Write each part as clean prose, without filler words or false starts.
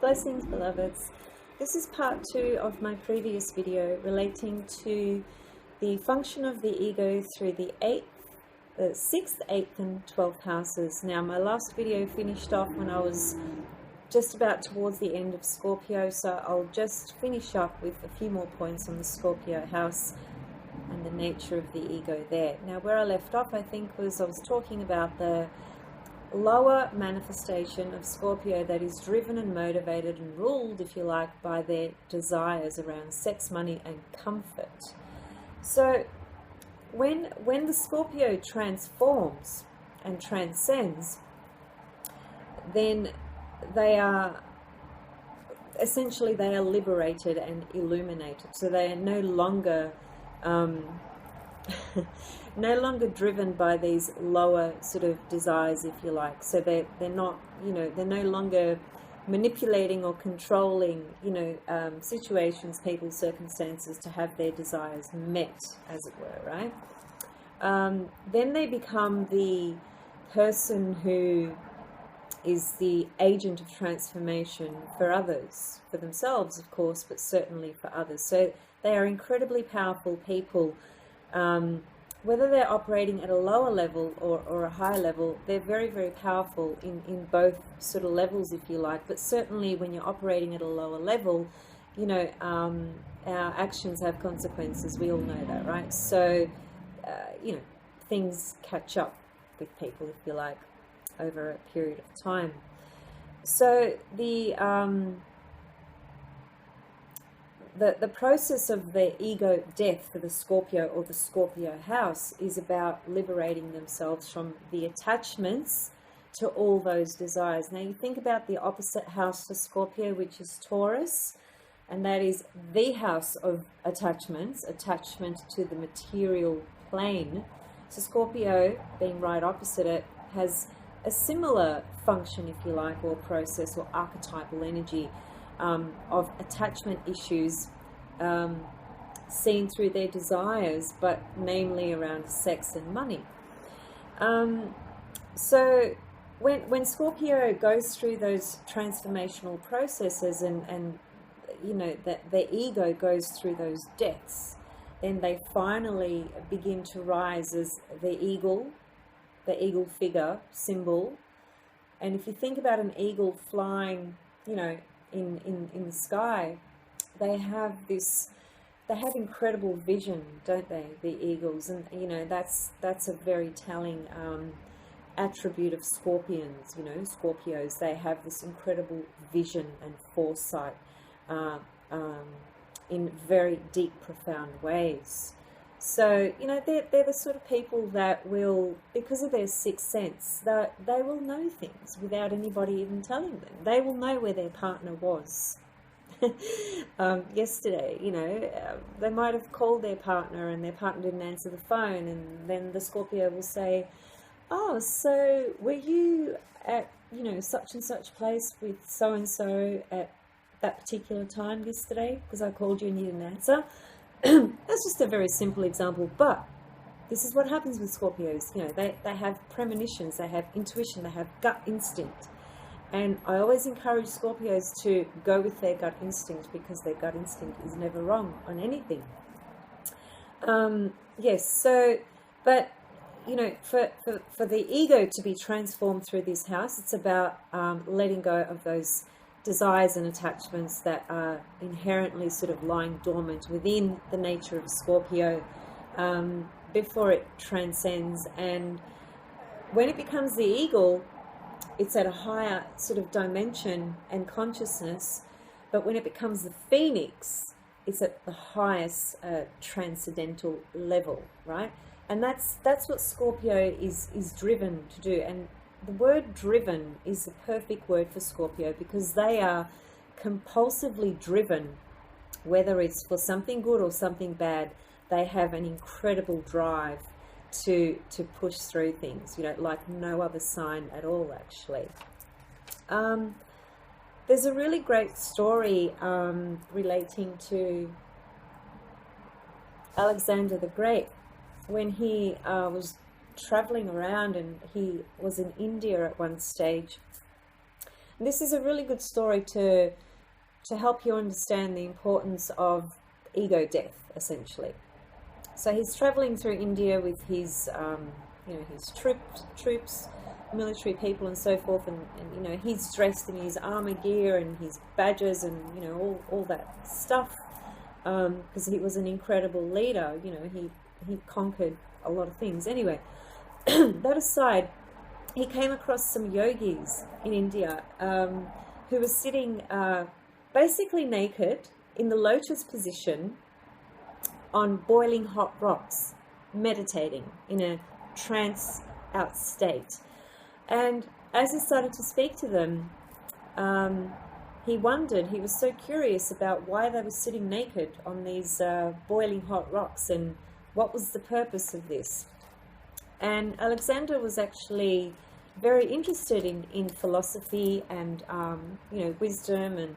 Blessings, beloveds. This is part 2 of my previous video relating to the function of the ego through the 6th, 8th and 12th houses. Now, my last video finished off when I was just about towards the end of Scorpio, so I'll just finish up with a few more points on the Scorpio house and the nature of the ego there. Now, where I left off, I think, was I was talking about the lower manifestation of Scorpio that is driven and motivated and ruled, if you like, by their desires around sex, money and comfort. So when the Scorpio transforms and transcends, then they are essentially liberated and illuminated. So they are no longer no longer driven by these lower sort of desires, if you like. So they're not, they're no longer manipulating or controlling, situations, people, circumstances to have their desires met, as it were, right? Then they become the person who is the agent of transformation for others, for themselves, of course, but certainly for others. So they are incredibly powerful people. Whether they're operating at a lower level or a higher level, they're very, very powerful in both sort of levels, if you like. But certainly when you're operating at a lower level, our actions have consequences. We all know that, right? So, things catch up with people, if you like, over a period of time. So the process of the ego death for the Scorpio or the Scorpio house is about liberating themselves from the attachments to all those desires. Now you think about the opposite house to Scorpio, which is Taurus, and that is the house of attachments, attachment to the material plane. So Scorpio, being right opposite it, has a similar function, if you like, or process or archetypal energy of attachment issues seen through their desires, but namely around sex and money. So when Scorpio goes through those transformational processes and that their ego goes through those deaths, then they finally begin to rise as the eagle figure, symbol. And if you think about an eagle flying, in the sky, they have incredible vision, don't they, the eagles? And that's a very telling attribute of scorpions. Scorpios, they have this incredible vision and foresight in very deep, profound ways. So, they're the sort of people that will, because of their sixth sense, that they will know things without anybody even telling them. They will know where their partner was yesterday. They might have called their partner and their partner didn't answer the phone, and then the Scorpio will say, "Oh, so were you at, such and such place with so-and-so at that particular time yesterday? Because I called you and you didn't answer." That's just a very simple example, but this is what happens with Scorpios. They have premonitions, they have intuition, they have gut instinct. And I always encourage Scorpios to go with their gut instinct, because their gut instinct is never wrong on anything. Yes, so, but, for the ego to be transformed through this house, it's about letting go of those desires and attachments that are inherently sort of lying dormant within the nature of Scorpio before it transcends. And when it becomes the eagle, it's at a higher sort of dimension and consciousness, but when it becomes the phoenix, it's at the highest transcendental level, right? And that's what Scorpio is driven to do. And the word driven is the perfect word for Scorpio, because they are compulsively driven, whether it's for something good or something bad. They have an incredible drive to push through things, like no other sign at all, actually. There's a really great story relating to Alexander the Great, when he was traveling around, and he was in India at one stage, This is a really good story to help you understand the importance of ego death, essentially. So he's traveling through India with his, his troops, military people and so forth, and he's dressed in his armor gear and his badges and, all that stuff, because he was an incredible leader. He conquered a lot of things. Anyway, that aside, he came across some yogis in India who were sitting basically naked in the lotus position on boiling hot rocks, meditating in a trance out state. And as he started to speak to them, he was so curious about why they were sitting naked on these boiling hot rocks and what was the purpose of this. And Alexander was actually very interested in philosophy and wisdom and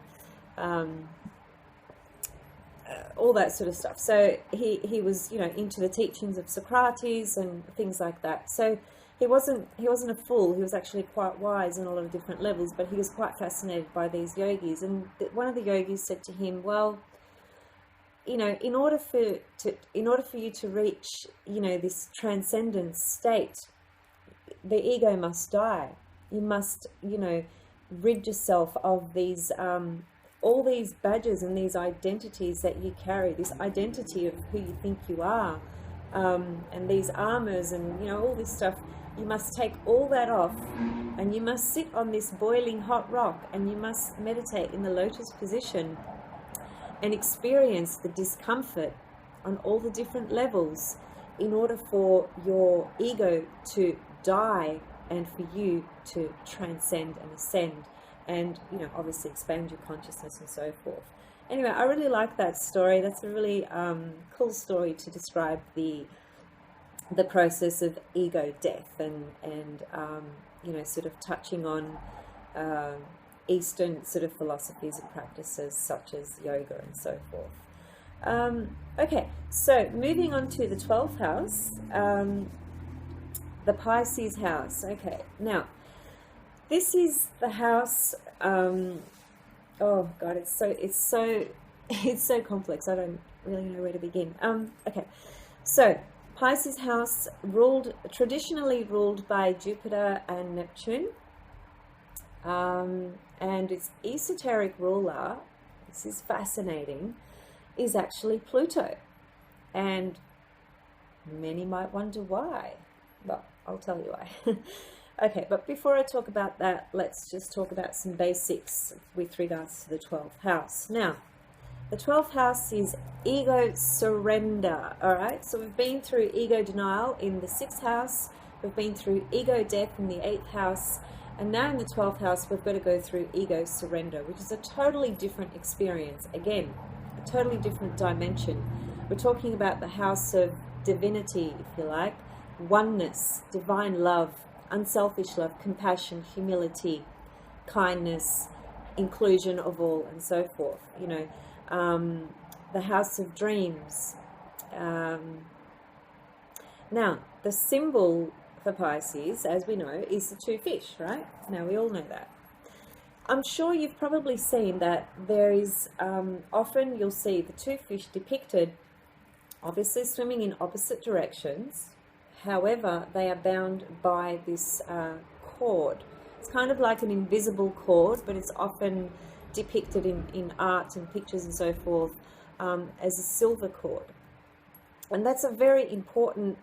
all that sort of stuff. So he was into the teachings of Socrates and things like that. So he wasn't a fool. He was actually quite wise on a lot of different levels, but he was quite fascinated by these yogis. And one of the yogis said to him, well, in order for you to reach this transcendence state, the ego must die. You must rid yourself of these all these badges and these identities that you carry, this identity of who you think you are, and these armors and all this stuff. You must take all that off, and you must sit on this boiling hot rock, and you must meditate in the lotus position and experience the discomfort on all the different levels in order for your ego to die and for you to transcend and ascend and obviously expand your consciousness and so forth. Anyway, I really like that story. That's a really cool story to describe the process of ego death and sort of touching on Eastern sort of philosophies and practices such as yoga and so forth. Okay, so moving on to the 12th house, the Pisces house. Okay, now this is the house. Oh God, it's so complex. I don't really know where to begin. Okay, so Pisces house traditionally ruled by Jupiter and Neptune. And its esoteric ruler, this is fascinating, is actually Pluto. And many might wonder why. Well, I'll tell you why. Okay, but before I talk about that, let's just talk about some basics with regards to the 12th house. Now, the 12th house is ego surrender, all right? So we've been through ego denial in the 6th house. We've been through ego death in the 8th house. And now in the 12th house, we've got to go through ego surrender, which is a totally different experience. Again, a totally different dimension. We're talking about the house of divinity, if you like, oneness, divine love, unselfish love, compassion, humility, kindness, inclusion of all, and so forth. The house of dreams. Now, the symbol for Pisces, as we know, is the two fish, right? Now, we all know that. I'm sure you've probably seen that there is, often you'll see the two fish depicted, obviously swimming in opposite directions. However, they are bound by this cord. It's kind of like an invisible cord, but it's often depicted in art and pictures and so forth as a silver cord. And that's a very important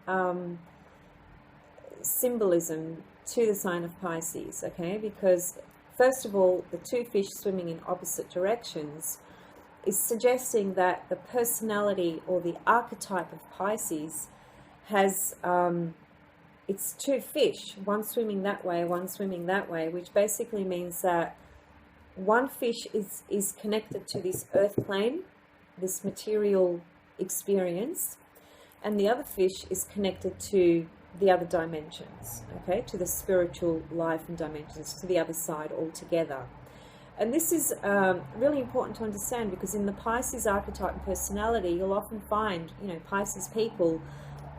symbolism to the sign of Pisces, okay? Because first of all, the two fish swimming in opposite directions is suggesting that the personality or the archetype of Pisces has it's two fish, one swimming that way, one swimming that way, which basically means that one fish is connected to this earth plane, this material experience, and the other fish is connected to the other dimensions, okay, to the spiritual life and dimensions, to the other side altogether. And this is really important to understand, because in the Pisces archetype and personality, you'll often find, Pisces people,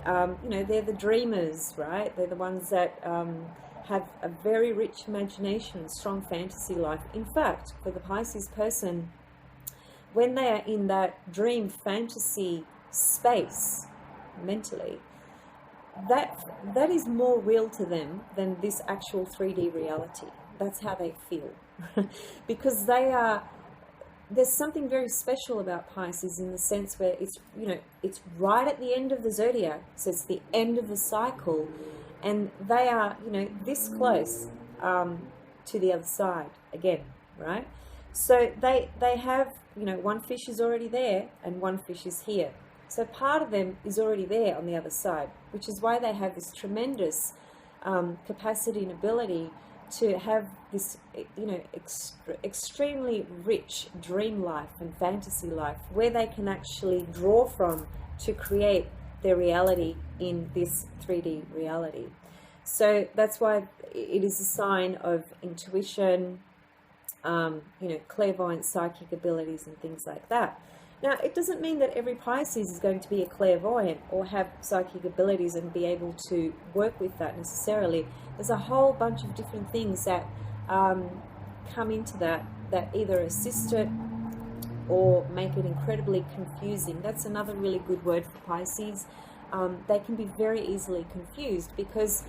they're the dreamers, right? They're the ones that have a very rich imagination, strong fantasy life. In fact, for the Pisces person, when they are in that dream fantasy space mentally, that is more real to them than this actual 3D reality. That's how they feel. Because there's something very special about Pisces in the sense where it's, it's right at the end of the zodiac, so it's the end of the cycle, and they are, this close to the other side again, right? So they have, one fish is already there and one fish is here. So part of them is already there on the other side, which is why they have this tremendous capacity and ability to have this, extremely rich dream life and fantasy life where they can actually draw from to create their reality in this 3D reality. So that's why it is a sign of intuition, clairvoyant psychic abilities and things like that. Now, it doesn't mean that every Pisces is going to be a clairvoyant or have psychic abilities and be able to work with that necessarily. There's a whole bunch of different things that come into that either assist it or make it incredibly confusing. That's another really good word for Pisces. They can be very easily confused because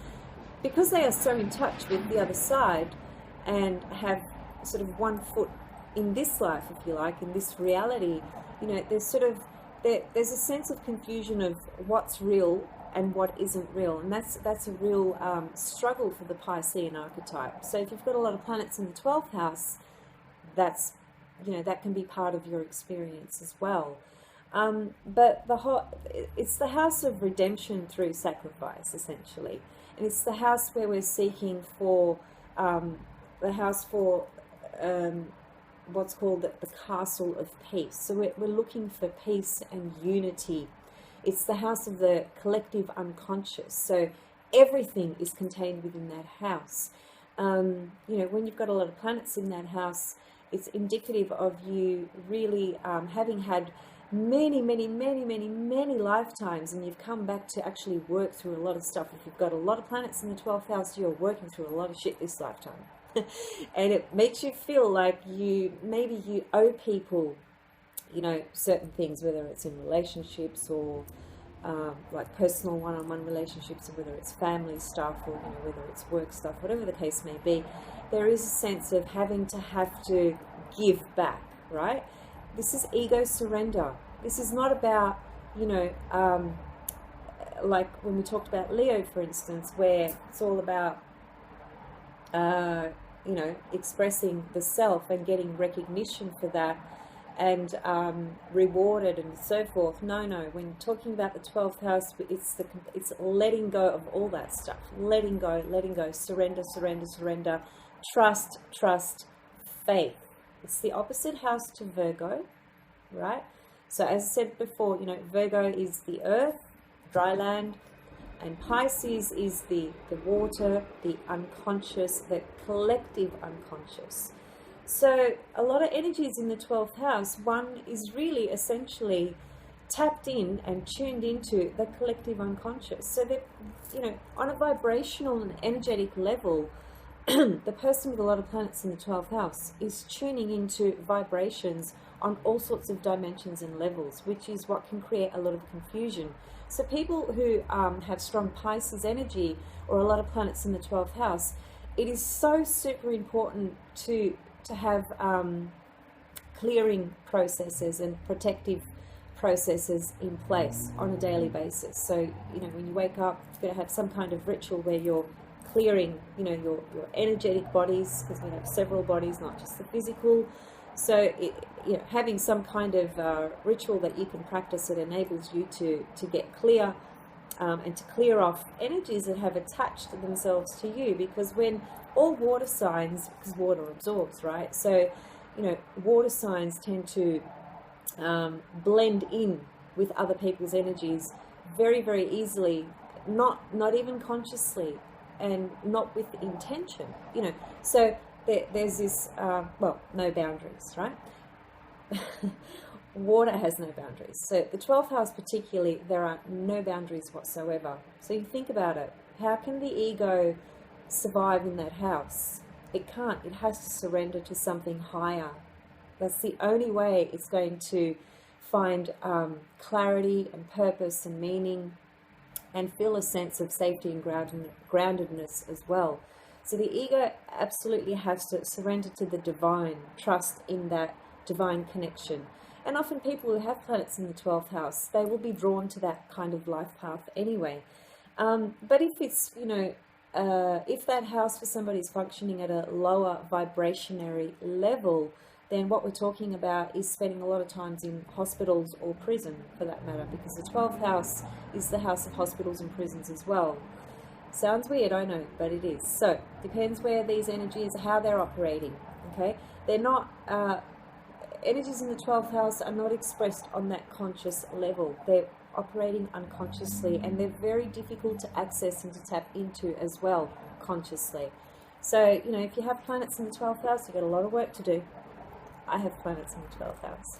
they are so in touch with the other side and have sort of one foot in this life, if you like, in this reality. There's there's a sense of confusion of what's real and what isn't real, and that's a real struggle for the Piscean archetype. So if you've got a lot of planets in the 12th house, that's that can be part of your experience as well. But it's the house of redemption through sacrifice, essentially, and it's the house where we're seeking for the house for what's called the castle of peace. So we're looking for peace and unity. It's the house of the collective unconscious. So everything is contained within that house. When you've got a lot of planets in that house, it's indicative of you really having had many lifetimes, and you've come back to actually work through a lot of stuff. If you've got a lot of planets in the 12th house, you're working through a lot of shit this lifetime. And it makes you feel like maybe you owe people, certain things, whether it's in relationships or like personal one-on-one relationships, or whether it's family stuff, or whether it's work stuff, whatever the case may be. There is a sense of having to give back, right? This is ego surrender. This is not about, like when we talked about Leo, for instance, where it's all about expressing the self and getting recognition for that and rewarded and so forth. No, when talking about the 12th house, it's letting go of all that stuff. Letting go, surrender, trust, faith. It's the opposite house to Virgo, right? So as I said before, Virgo is the earth, dry land, and Pisces is the water, the unconscious, the collective unconscious. So a lot of energies in the 12th house, one is really essentially tapped in and tuned into the collective unconscious. So that, on a vibrational and energetic level, the person with a lot of planets in the 12th house is tuning into vibrations on all sorts of dimensions and levels, which is what can create a lot of confusion. So people who have strong Pisces energy or a lot of planets in the 12th house, it is so super important to have clearing processes and protective processes in place on a daily basis. So, when you wake up, you've got to have some kind of ritual where you're clearing, your energetic bodies, because we have several bodies, not just the physical. So, having some kind of ritual that you can practice, it enables you to get clear and to clear off energies that have attached themselves to you. Because when all water signs, because water absorbs, right? So, water signs tend to blend in with other people's energies very, very easily, not even consciously, and not with intention, So there's this, no boundaries, right? Water has no boundaries. So the 12th house particularly, there are no boundaries whatsoever. So you think about it. How can the ego survive in that house. It can't. It has to surrender to something higher. That's the only way it's going to find clarity and purpose and meaning, and feel a sense of safety and groundedness as well. So the ego absolutely has to surrender to the divine, trust in that divine connection. And often people who have planets in the 12th house, they will be drawn to that kind of life path anyway. But if it's, if that house for somebody is functioning at a lower vibrationary level, then what we're talking about is spending a lot of times in hospitals or prison, for that matter, because the 12th house is the house of hospitals and prisons as well. Sounds weird, I know, but it is. So, depends where these energies, how they're operating, okay? They're not, energies in the 12th house are not expressed on that conscious level. They're operating unconsciously, and they're very difficult to access and to tap into as well, consciously. So, if you have planets in the 12th house, you've got a lot of work to do. I have planets in the 12th house,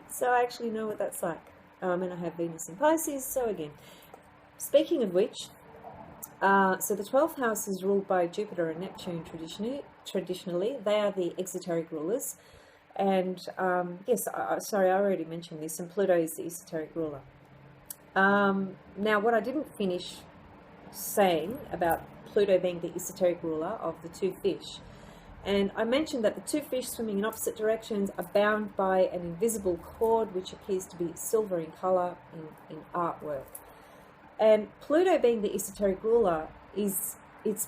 so I actually know what that's like. And I have Venus in Pisces, so again. Speaking of which, so the 12th house is ruled by Jupiter and Neptune traditionally. They are the exoteric rulers. And yes, sorry, I already mentioned this, and Pluto is the esoteric ruler. Now, what I didn't finish saying about Pluto being the esoteric ruler of the two fish, and I mentioned that the two fish swimming in opposite directions are bound by an invisible cord which appears to be silver in colour in artwork. And Pluto being the esoteric ruler, it's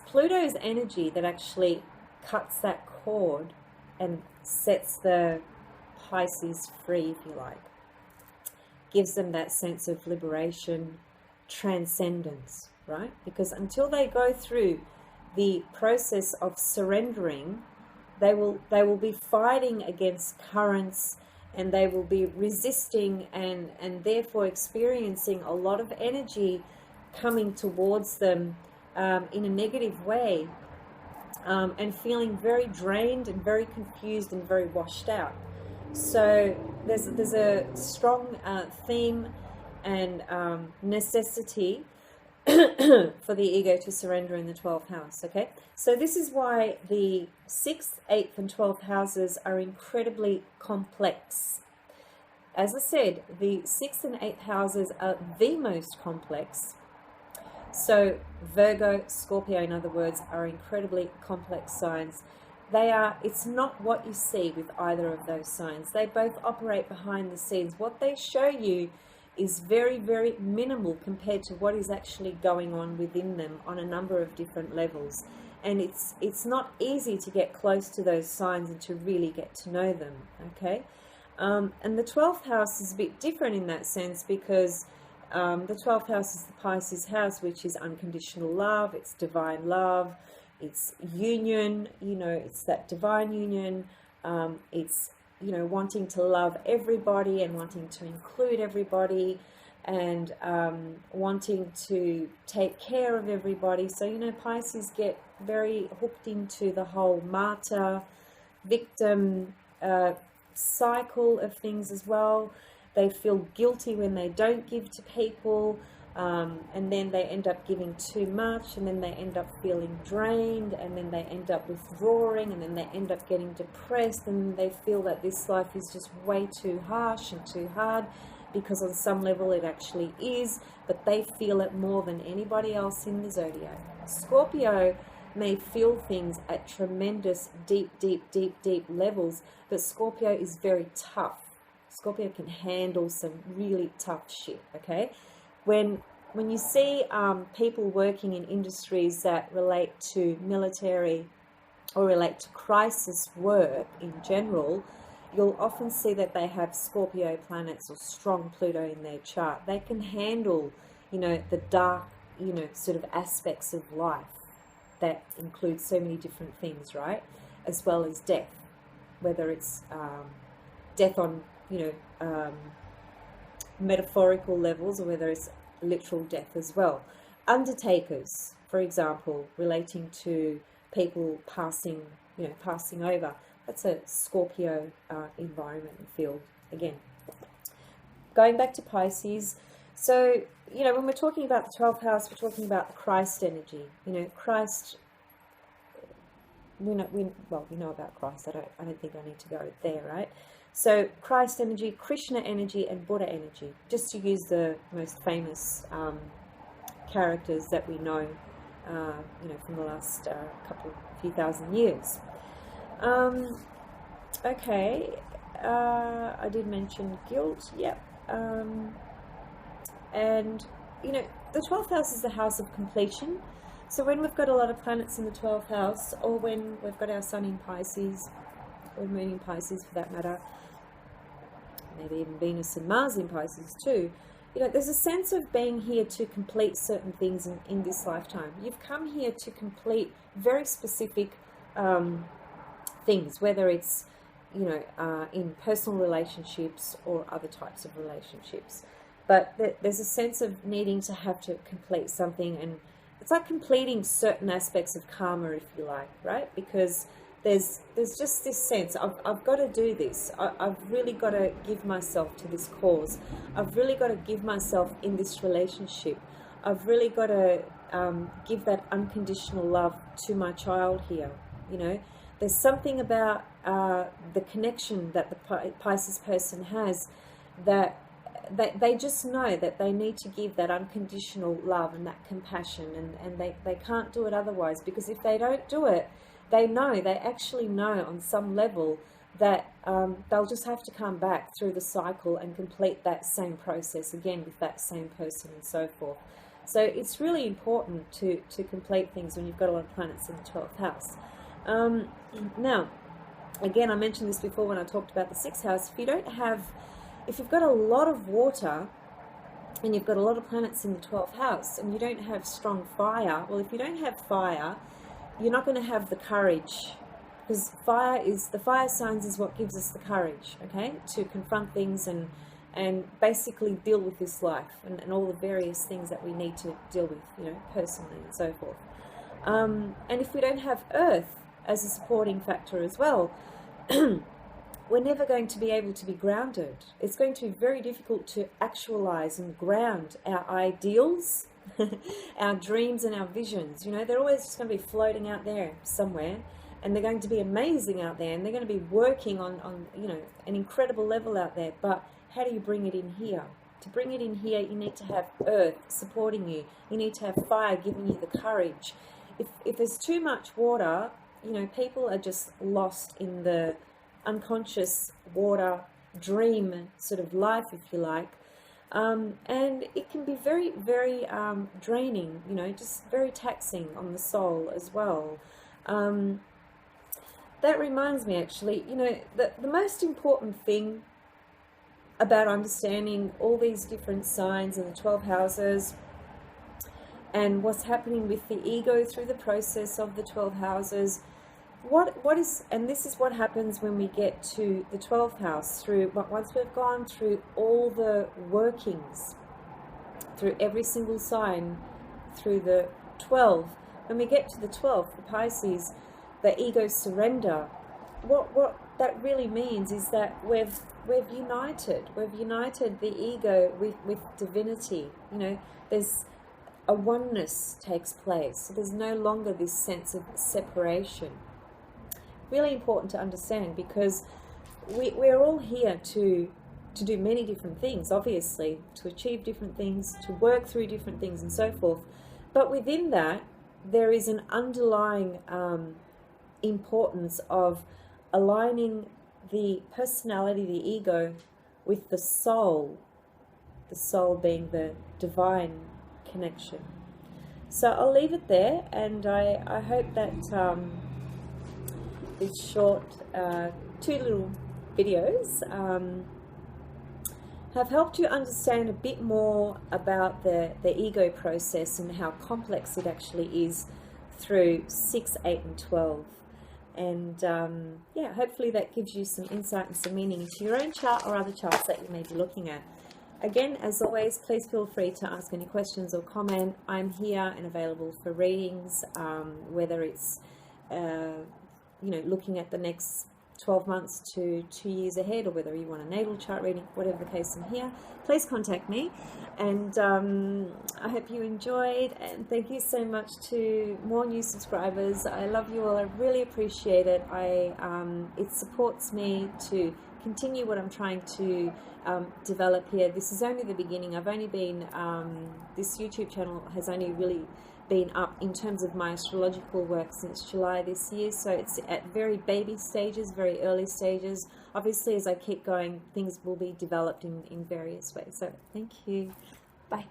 Pluto's energy that actually cuts that cord and sets the Pisces free, if you like. Gives them that sense of liberation, transcendence, right? Because until they go through the process of surrendering, they will be fighting against currents, and they will be resisting and therefore experiencing a lot of energy coming towards them in a negative way, and feeling very drained and very confused and very washed out. So there's a strong theme and necessity for the ego to surrender in the 12th house, okay? So this is why the 6th, 8th, and 12th houses are incredibly complex. As I said, the 6th and 8th houses are the most complex. So Virgo, Scorpio, in other words, are incredibly complex signs. It's not what you see with either of those signs. They both operate behind the scenes. What they show you is very, very minimal compared to what is actually going on within them on a number of different levels. And it's not easy to get close to those signs and to really get to know them, okay? And the 12th house is a bit different in that sense, because the 12th house is the Pisces house, which is unconditional love, it's divine love, it's union, it's that divine union, it's wanting to love everybody and wanting to include everybody, and wanting to take care of everybody. So, Pisces get very hooked into the whole martyr, victim cycle of things as well. They feel guilty when they don't give to people, and then they end up giving too much, and then they end up feeling drained, and then they end up withdrawing, and then they end up getting depressed, and they feel that this life is just way too harsh and too hard, because on some level it actually is, but they feel it more than anybody else in the zodiac. Scorpio may feel things at tremendous deep levels, but Scorpio is very tough. Scorpio can handle some really tough shit, okay? When you see people working in industries that relate to military or relate to crisis work in general, you'll often see that they have Scorpio planets or strong Pluto in their chart. They can handle, the dark, sort of aspects of life that include so many different things, right? As well as death, whether it's death on metaphorical levels, or whether it's literal death as well. Undertakers, for example, relating to people passing over. That's a Scorpio environment and field again. Going back to Pisces, so when we're talking about the 12th house, we're talking about the Christ energy. Christ we know about Christ. I don't think I need to go there, right? So Christ energy, Krishna energy, and Buddha energy, just to use the most famous characters that we know, from the last few thousand years. Okay, I did mention guilt, yep. And, the 12th house is the house of completion. So when we've got a lot of planets in the 12th house, or when we've got our sun in Pisces, or moon in Pisces for that matter, maybe even Venus and Mars in Pisces too, there's a sense of being here to complete certain things in this lifetime. You've come here to complete very specific things, whether it's, in personal relationships or other types of relationships. But there's a sense of needing to have to complete something, and it's like completing certain aspects of karma, if you like, right? Because there's just this sense, I've got to do this. I've really got to give myself to this cause. I've really got to give myself in this relationship. I've really got to give that unconditional love to my child here. There's something about the connection that the Pisces person has that they just know that they need to give that unconditional love and that compassion, and they can't do it otherwise, because if they don't do it, they actually know on some level that they'll just have to come back through the cycle and complete that same process again with that same person and so forth. So it's really important to complete things when you've got a lot of planets in the 12th house. Now, again, I mentioned this before when I talked about the 6th house. If you've got a lot of water and you've got a lot of planets in the 12th house and you don't have strong fire, well, if you don't have fire, you're not going to have the courage, because the fire signs is what gives us the courage, okay, to confront things and basically deal with this life and all the various things that we need to deal with, personally and so forth. And if we don't have earth as a supporting factor as well, we're never going to be able to be grounded. It's going to be very difficult to actualize and ground our ideals, our dreams and our visions. They're always just going to be floating out there somewhere, and they're going to be amazing out there, and they're going to be working on an incredible level out there. But how do you bring it in here? To bring it in here, you need to have earth supporting you. You need to have fire giving you the courage. If there's too much water, people are just lost in the unconscious water dream sort of life, if you like. And it can be very, very draining, just very taxing on the soul as well. That reminds me, actually, the most important thing about understanding all these different signs in the 12 houses and what's happening with the ego through the process of the 12 houses, and this is what happens when we get to the 12th house, once we've gone through all the workings, through every single sign, through the 12, when we get to the 12th, the Pisces, the ego surrender, what that really means is that we've united the ego with divinity. There's a oneness takes place, so there's no longer this sense of separation. Really important to understand, because we're all here to do many different things, obviously, to achieve different things, to work through different things and so forth. But within that, there is an underlying importance of aligning the personality, the ego, with the soul being the divine connection. So I'll leave it there, and I hope that these short two little videos have helped you understand a bit more about the ego process and how complex it actually is through 6, 8 and 12. And yeah, hopefully that gives you some insight and some meaning into your own chart or other charts that you may be looking at. Again, as always, please feel free to ask any questions or comment. I'm here and available for readings, whether it's looking at the next 12 months to 2 years ahead, or whether you want a natal chart reading, whatever the case, I'm here. Please contact me, and I hope you enjoyed, and thank you so much to more new subscribers. I love you all. I really appreciate it. It supports me to continue what I'm trying to develop here. This is only the beginning. I've only been, this YouTube channel has only really been up in terms of my astrological work since July this year, so it's at very baby stages, very early stages. Obviously, as I keep going, things will be developed in various ways. So thank you. Bye.